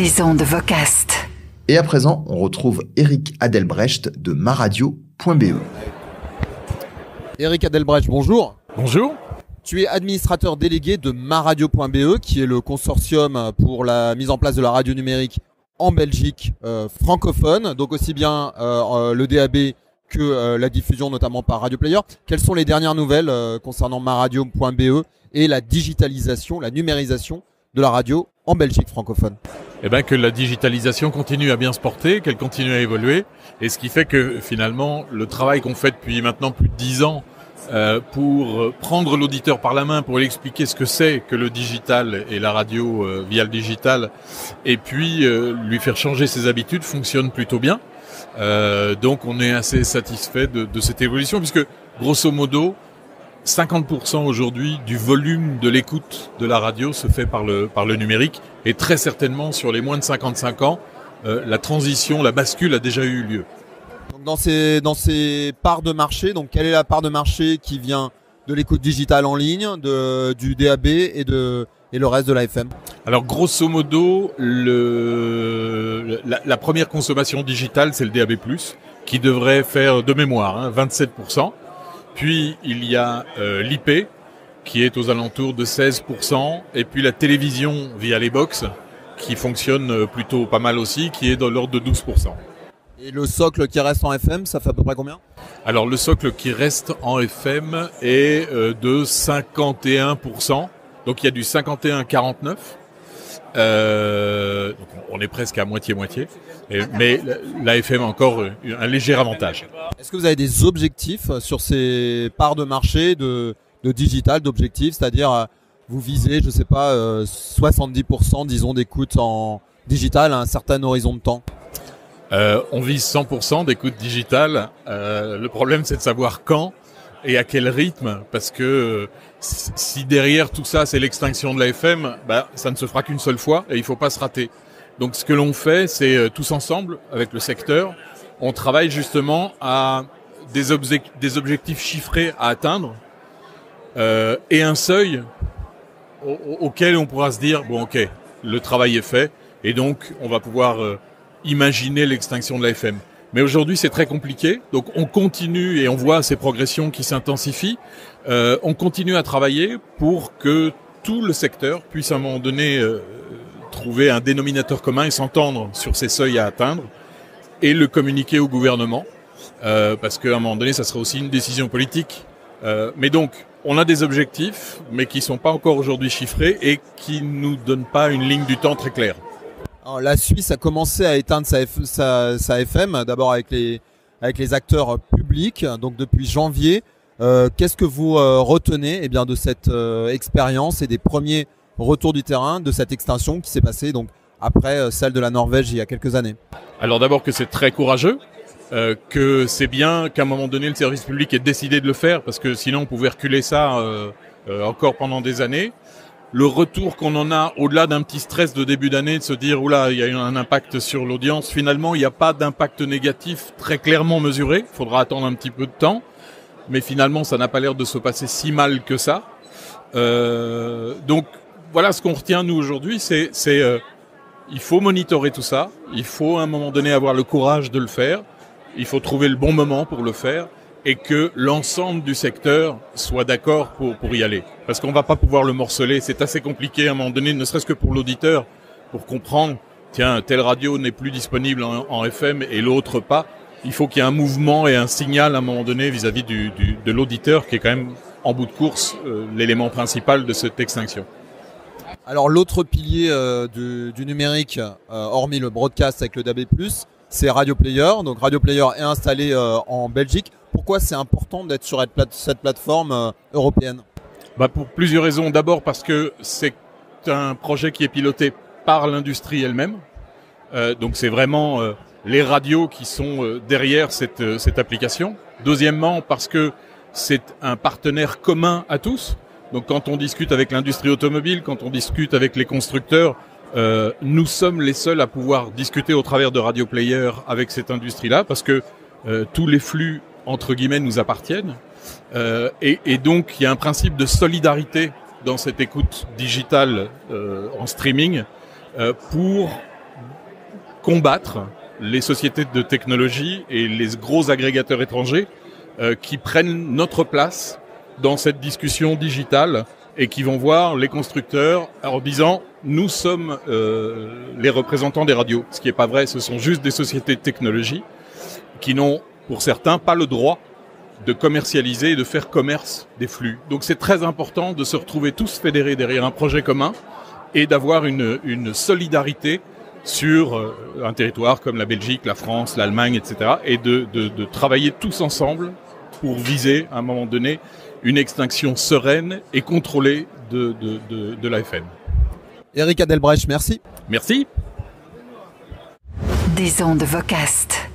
des ondes Vocast. Et à présent, on retrouve Eric Adelbrecht de maradio.be. Eric Adelbrecht, bonjour. Bonjour. Tu es administrateur délégué de maradio.be, qui est le consortium pour la mise en place de la radio numérique en Belgique francophone, donc aussi bien le DAB que la diffusion notamment par Radio Player. Quelles sont les dernières nouvelles concernant maradio.be et la digitalisation, la numérisation de la radio en Belgique francophone? Eh bien, que la digitalisation continue à bien se porter, qu'elle continue à évoluer, et ce qui fait que finalement le travail qu'on fait depuis maintenant plus de 10 ans pour prendre l'auditeur par la main, pour lui expliquer ce que c'est que le digital et la radio via le digital, et puis lui faire changer ses habitudes, fonctionne plutôt bien. Donc on est assez satisfait de cette évolution, puisque grosso modo 50% aujourd'hui du volume de l'écoute de la radio se fait par le numérique, et très certainement sur les moins de 55 ans, la transition, la bascule a déjà eu lieu. Donc dans ces parts de marché, donc quelle est la part de marché qui vient de l'écoute digitale en ligne, du DAB et le reste de la FM? Alors grosso modo, la première consommation digitale, c'est le DAB+, qui devrait faire de mémoire 27%. Puis il y a l'IP, qui est aux alentours de 16%, et puis la télévision via les box, qui fonctionne plutôt pas mal aussi, qui est dans l'ordre de 12%. Et le socle qui reste en FM, ça fait à peu près combien? Alors le socle qui reste en FM est de 51%, donc il y a du 51-49%. Donc on est presque à moitié-moitié, mais la FM a encore un léger avantage. Est-ce que vous avez des objectifs sur ces parts de marché de digital, d'objectifs, c'est-à-dire vous visez, je sais pas, 70% disons d'écoute en digital à un certain horizon de temps? On vise 100% d'écoute digitale. Le problème, c'est de savoir quand et à quel rythme, parce que si derrière tout ça, c'est l'extinction de la FM, ça ne se fera qu'une seule fois et il faut pas se rater. Donc ce que l'on fait, c'est tous ensemble, avec le secteur, on travaille justement à des objectifs chiffrés à atteindre et un seuil auquel on pourra se dire, bon ok, le travail est fait et donc on va pouvoir imaginer l'extinction de la FM. Mais aujourd'hui, c'est très compliqué. Donc, on continue et on voit ces progressions qui s'intensifient. On continue à travailler pour que tout le secteur puisse à un moment donné trouver un dénominateur commun et s'entendre sur ces seuils à atteindre et le communiquer au gouvernement. Parce qu'à un moment donné, ça sera aussi une décision politique. Mais donc, on a des objectifs, mais qui sont pas encore aujourd'hui chiffrés et qui nous donnent pas une ligne du temps très claire. Alors, la Suisse a commencé à éteindre sa FM, d'abord avec les acteurs publics, donc depuis janvier. Qu'est-ce que vous retenez de cette expérience et des premiers retours du terrain de cette extinction qui s'est passée donc après celle de la Norvège il y a quelques années? Alors d'abord que c'est très courageux, que c'est bien qu'à un moment donné le service public ait décidé de le faire, parce que sinon on pouvait reculer ça encore pendant des années. Le retour qu'on en a, au-delà d'un petit stress de début d'année, de se dire, oula, il y a eu un impact sur l'audience, finalement, il n'y a pas d'impact négatif très clairement mesuré. Il faudra attendre un petit peu de temps. Mais finalement, ça n'a pas l'air de se passer si mal que ça. Donc, voilà, ce qu'on retient, nous, aujourd'hui, c'est il faut monitorer tout ça. Il faut, à un moment donné, avoir le courage de le faire. Il faut trouver le bon moment pour le faire. Et que l'ensemble du secteur soit d'accord pour y aller. Parce qu'on va pas pouvoir le morceler, c'est assez compliqué à un moment donné, ne serait-ce que pour l'auditeur, pour comprendre, tiens, telle radio n'est plus disponible en FM et l'autre pas. Il faut qu'il y ait un mouvement et un signal à un moment donné vis-à-vis de l'auditeur, qui est quand même, en bout de course, l'élément principal de cette extinction. Alors l'autre pilier du numérique, hormis le broadcast avec le DAB+, c'est Radio Player. Donc Radio Player est installé en Belgique. Pourquoi c'est important d'être sur cette plateforme européenne? Pour plusieurs raisons. D'abord parce que c'est un projet qui est piloté par l'industrie elle-même. Donc c'est vraiment les radios qui sont derrière cette application. Deuxièmement parce que c'est un partenaire commun à tous. Donc quand on discute avec l'industrie automobile, quand on discute avec les constructeurs, nous sommes les seuls à pouvoir discuter au travers de Radio Player avec cette industrie-là, parce que tous les flux entre guillemets nous appartiennent, et donc il y a un principe de solidarité dans cette écoute digitale en streaming pour combattre les sociétés de technologie et les gros agrégateurs étrangers qui prennent notre place dans cette discussion digitale et qui vont voir les constructeurs en disant « nous sommes les représentants des radios ». Ce qui n'est pas vrai, ce sont juste des sociétés de technologie qui n'ont, pour certains, pas le droit de commercialiser et de faire commerce des flux. Donc c'est très important de se retrouver tous fédérés derrière un projet commun et d'avoir une solidarité sur un territoire comme la Belgique, la France, l'Allemagne, etc. et de travailler tous ensemble pour viser, à un moment donné, une extinction sereine et contrôlée de l'AFM. Eric Adelbrecht, merci. Merci. Des ondes Vocast.